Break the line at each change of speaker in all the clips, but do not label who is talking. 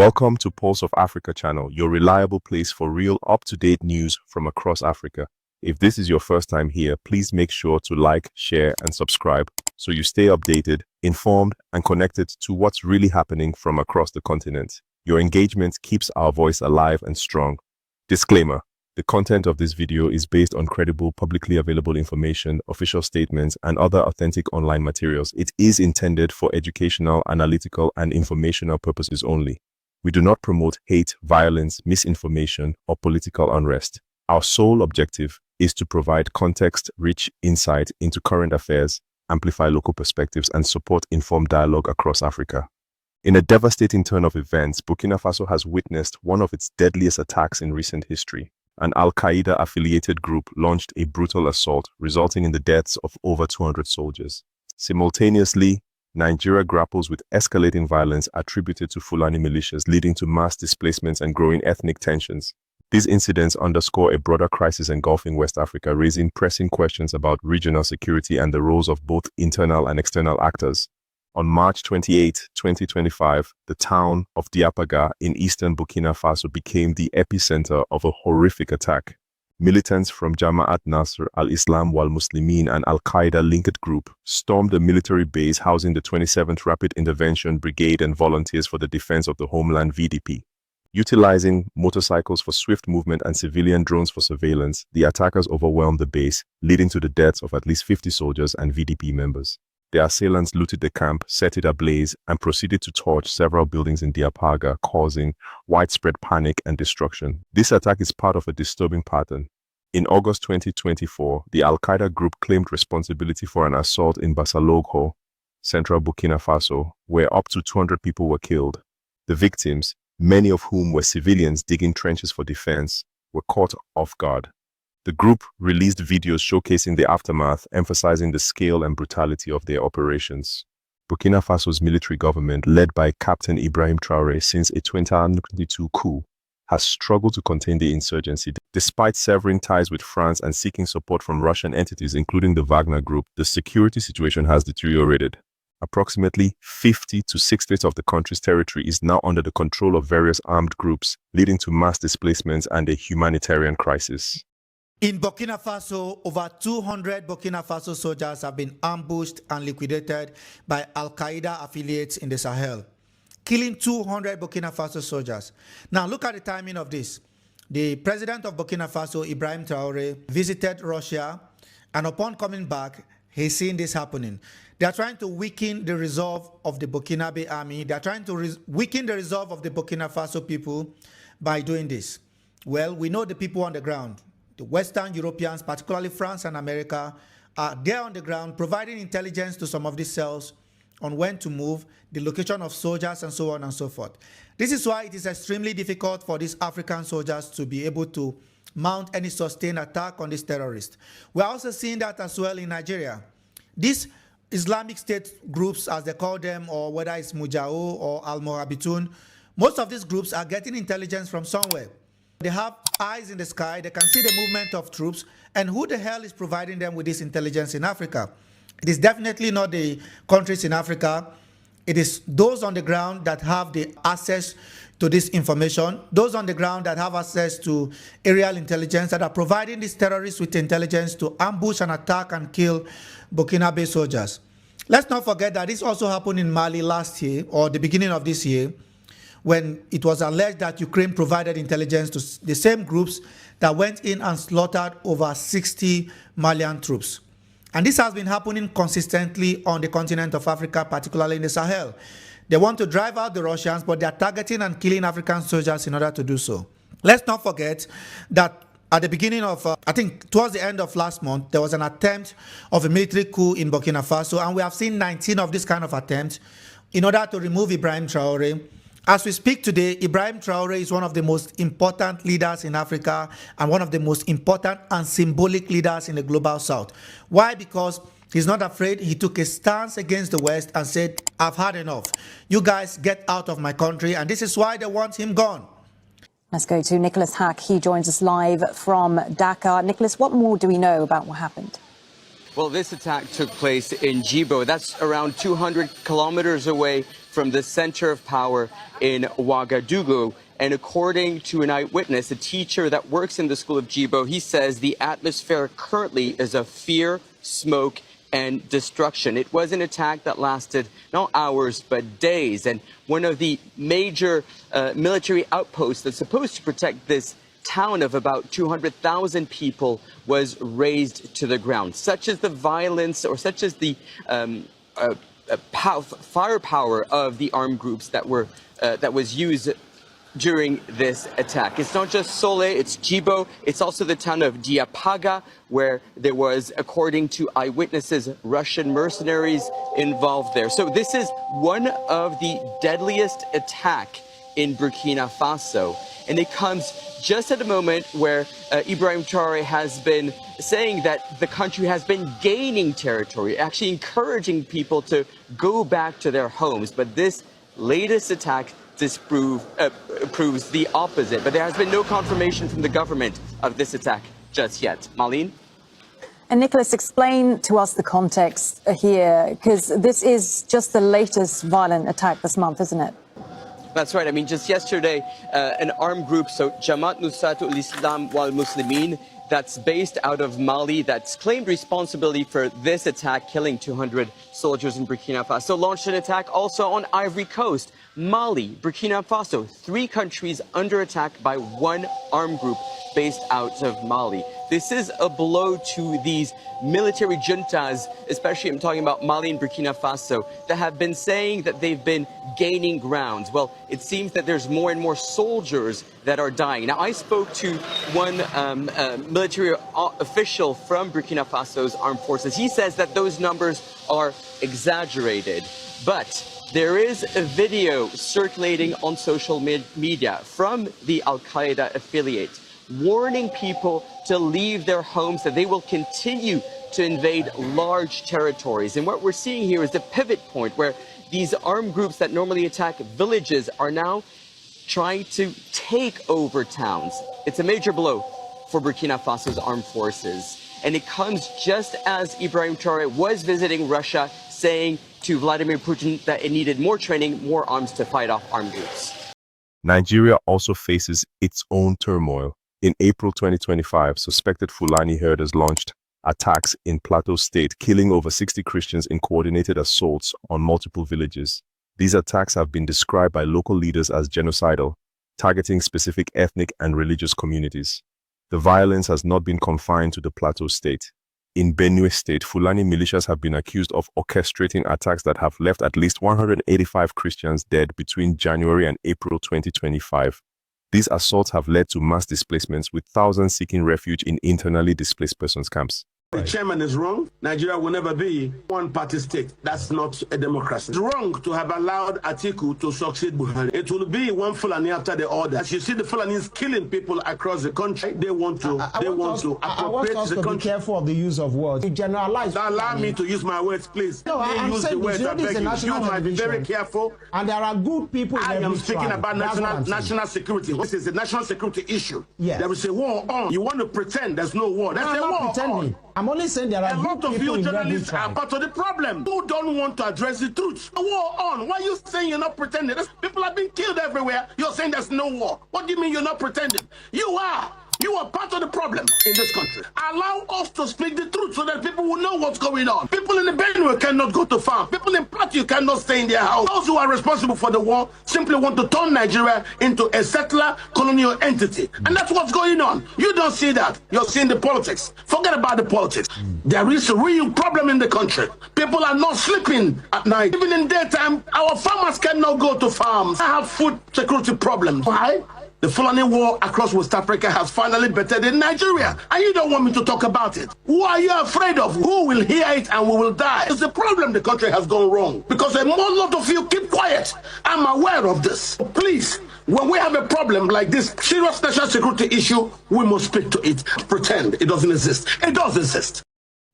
Welcome to Pulse of Africa channel, your reliable place for real up-to-date news from across Africa. If this is your first time here, please make sure to like, share, and subscribe so you stay updated, informed, and connected to what's really happening from across the continent. Your engagement keeps our voice alive and strong. Disclaimer: the content of this video is based on credible, publicly available information, official statements, and other authentic online materials. It is intended for educational, analytical, and informational purposes only. We do not promote hate, violence, misinformation, or political unrest. Our sole objective is to provide context-rich insight into current affairs, amplify local perspectives, and support informed dialogue across Africa. In a devastating turn of events, Burkina Faso has witnessed one of its deadliest attacks in recent history. An al-Qaeda-affiliated group launched a brutal assault, resulting in the deaths of over 200 soldiers. Simultaneously, Nigeria grapples with escalating violence attributed to Fulani militias, leading to mass displacements and growing ethnic tensions. These incidents underscore a broader crisis engulfing West Africa, raising pressing questions about regional security and the roles of both internal and external actors. On March 28, 2025, the town of Diapaga in eastern Burkina Faso became the epicenter of a horrific attack. Militants from Jama'at Nasr al-Islam wal-Muslimin and al-Qaeda-linked group stormed a military base housing the 27th Rapid Intervention Brigade and Volunteers for the Defense of the Homeland (VDP). Utilizing motorcycles for swift movement and civilian drones for surveillance, the attackers overwhelmed the base, leading to the deaths of at least 50 soldiers and VDP members. The assailants looted the camp, set it ablaze, and proceeded to torch several buildings in Diapaga, causing widespread panic and destruction. This attack is part of a disturbing pattern. In August 2024, the al-Qaeda group claimed responsibility for an assault in Basalogho, central Burkina Faso, where up to 200 people were killed. The victims, many of whom were civilians digging trenches for defense, were caught off guard. The group released videos showcasing the aftermath, emphasizing the scale and brutality of their operations. Burkina Faso's military government, led by Captain Ibrahim Traoré since a 2022 coup, has struggled to contain the insurgency. Despite severing ties with France and seeking support from Russian entities, including the Wagner Group, the security situation has deteriorated. Approximately 50 to 60% of the country's territory is now under the control of various armed groups, leading to mass displacements and a humanitarian crisis.
In Burkina Faso, over 200 Burkina Faso soldiers have been ambushed and liquidated by al-Qaeda affiliates in the Sahel, killing 200 Burkina Faso soldiers. Now look at the timing of this. The president of Burkina Faso, Ibrahim Traoré, visited Russia, and upon coming back, he's seen this happening. They are trying to weaken the resolve of the Burkinabe army. They are trying to weaken the resolve of the Burkina Faso people by doing this. Well, we know the people on the ground. The Western Europeans, particularly France and America, are there on the ground providing intelligence to some of these cells on when to move, the location of soldiers, and so on and so forth. This is why it is extremely difficult for these African soldiers to be able to mount any sustained attack on these terrorists. We are also seeing that as well in Nigeria. These Islamic State groups, as they call them, or whether it's Mujao or Al-Moabitun, most of these groups are getting intelligence from somewhere. They have eyes in the sky, they can see the movement of troops, and who the hell is providing them with this intelligence in Africa? It is definitely not the countries in Africa. It is those on the ground that have the access to this information, those on the ground that have access to aerial intelligence that are providing these terrorists with intelligence to ambush and attack and kill Burkinabe soldiers. Let's not forget that this also happened in Mali last year, or the beginning of this year, when it was alleged that Ukraine provided intelligence to the same groups that went in and slaughtered over 60 Malian troops. And this has been happening consistently on the continent of Africa, particularly in the Sahel. They want to drive out the Russians, but they are targeting and killing African soldiers in order to do so. Let's not forget that at the beginning of, I think towards the end of last month, there was an attempt of a military coup in Burkina Faso, and we have seen 19 of this kind of attempts in order to remove Ibrahim Traoré. As we speak today, Ibrahim Traoré is one of the most important leaders in Africa and one of the most important and symbolic leaders in the global south. Why? Because he's not afraid. He took a stance against the West and said, I've had enough. You guys get out of my country, and this is why they want him gone.
Let's go to Nicholas Hack. He joins us live from Dakar. Nicholas, what more do we know about what happened?
Well, this attack took place in Djibo. That's around 200 kilometers away from the center of power in Ouagadougou. And according to an eyewitness, a teacher that works in the school of Djibo, he says the atmosphere currently is of fear, smoke, and destruction. It was an attack that lasted not hours, but days. And one of the major military outposts that's supposed to protect this town of about 200,000 people was razed to the ground. Such is the violence, or such is the firepower of the armed groups that was used during this attack. It's not just Sole, it's Djibo, it's also the town of Diapaga, where there was, according to eyewitnesses, Russian mercenaries involved there. So this is one of the deadliest attack in Burkina Faso. And it comes just at a moment where Ibrahim Traoré has been saying that the country has been gaining territory, actually encouraging people to go back to their homes. But this latest attack proves the opposite. But there has been no confirmation from the government of this attack just yet. Marlene?
And Nicholas, explain to us the context here, because this is just the latest violent attack this month, isn't it?
That's right. I mean, just yesterday, an armed group, so Jamaat Nusratul Islam wal Muslimin, that's based out of Mali, that's claimed responsibility for this attack, killing 200 soldiers in Burkina Faso, launched an attack also on Ivory Coast, Mali, Burkina Faso, 3 countries under attack by one armed group based out of Mali. This is a blow to these military juntas, especially I'm talking about Mali and Burkina Faso, that have been saying that they've been gaining ground. Well, it seems that there's more and more soldiers that are dying. Now, I spoke to one military official from Burkina Faso's armed forces. He says that those numbers are exaggerated, but there is a video circulating on social media from the al-Qaeda affiliate warning people to leave their homes, that they will continue to invade large territories. And what we're seeing here is the pivot point where these armed groups that normally attack villages are now trying to take over towns. It's a major blow for Burkina Faso's armed forces. And it comes just as Ibrahim Traoré was visiting Russia, saying to Vladimir Putin that it needed more training, more arms to fight off armed groups.
Nigeria also faces its own turmoil. In April 2025, suspected Fulani herders launched attacks in Plateau State, killing over 60 Christians in coordinated assaults on multiple villages. These attacks have been described by local leaders as genocidal, targeting specific ethnic and religious communities. The violence has not been confined to the Plateau State. In Benue State, Fulani militias have been accused of orchestrating attacks that have left at least 185 Christians dead between January and April 2025. These assaults have led to mass displacements, with thousands seeking refuge in internally displaced persons camps.
The chairman is wrong. Nigeria will never be one-party state. That's not a democracy. It's wrong to have allowed Atiku to succeed Buhari. It will be one Fulani after the other. As you see, the Fulanis killing people across the country. They want to appropriate the country.
Be careful of the use of words. You generalize.
Allow me to use my words, please.
No, I'm
use
saying
the words. I beg you. You might be very careful.
And there are good people.
I am speaking about national security. This is a national security issue.
Yes.
There is a war on. You want to pretend there's no war. There's a war on.
I'm only saying there are
a lot of you journalists are part of the problem. You don't want to address the truth. The war on. Why are you saying you're not pretending? People have been killed everywhere. You're saying there's no war. What do you mean you're not pretending? You are. You are part of the problem in this country. Allow us to speak the truth so that people will know what's going on. People in the Benue cannot go to farm. People in Plateau cannot stay in their house. Those who are responsible for the war simply want to turn Nigeria into a settler colonial entity. And that's what's going on. You don't see that. You're seeing the politics. Forget about the politics. There is a real problem in the country. People are not sleeping at night. Even in daytime, our farmers cannot go to farms. I have food security problems. Why? The Fulani war across West Africa has finally bettered in Nigeria. And you don't want me to talk about it. Who are you afraid of? Who will hear it and we will die? It's the problem the country has gone wrong. Because a lot of you keep quiet. I'm aware of this. Please, when we have a problem like this serious national security issue, we must speak to it. Pretend it doesn't exist. It does exist.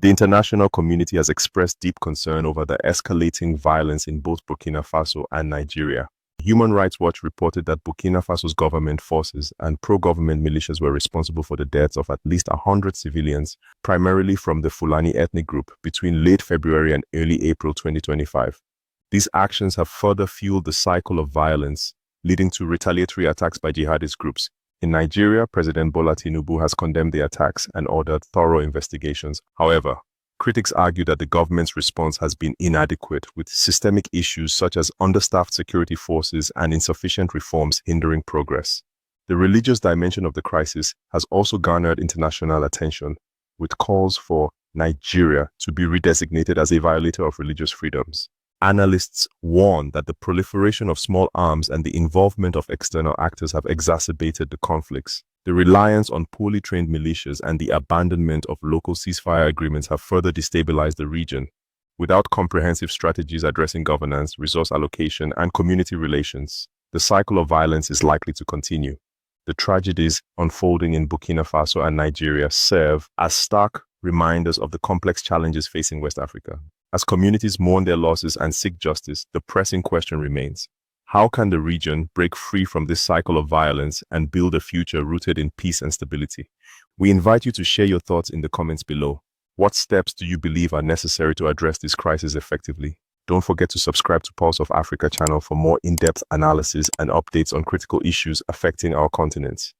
The international community has expressed deep concern over the escalating violence in both Burkina Faso and Nigeria. Human Rights Watch reported that Burkina Faso's government forces and pro-government militias were responsible for the deaths of at least 100 civilians, primarily from the Fulani ethnic group, between late February and early April 2025. These actions have further fueled the cycle of violence, leading to retaliatory attacks by jihadist groups. In Nigeria, President Bola Tinubu has condemned the attacks and ordered thorough investigations. However, critics argue that the government's response has been inadequate, with systemic issues such as understaffed security forces and insufficient reforms hindering progress. The religious dimension of the crisis has also garnered international attention, with calls for Nigeria to be redesignated as a violator of religious freedoms. Analysts warn that the proliferation of small arms and the involvement of external actors have exacerbated the conflicts. The reliance on poorly trained militias and the abandonment of local ceasefire agreements have further destabilized the region. Without comprehensive strategies addressing governance, resource allocation, and community relations, the cycle of violence is likely to continue. The tragedies unfolding in Burkina Faso and Nigeria serve as stark reminders of the complex challenges facing West Africa. As communities mourn their losses and seek justice, the pressing question remains: how can the region break free from this cycle of violence and build a future rooted in peace and stability? We invite you to share your thoughts in the comments below. What steps do you believe are necessary to address this crisis effectively? Don't forget to subscribe to Pulse of Africa channel for more in-depth analysis and updates on critical issues affecting our continent.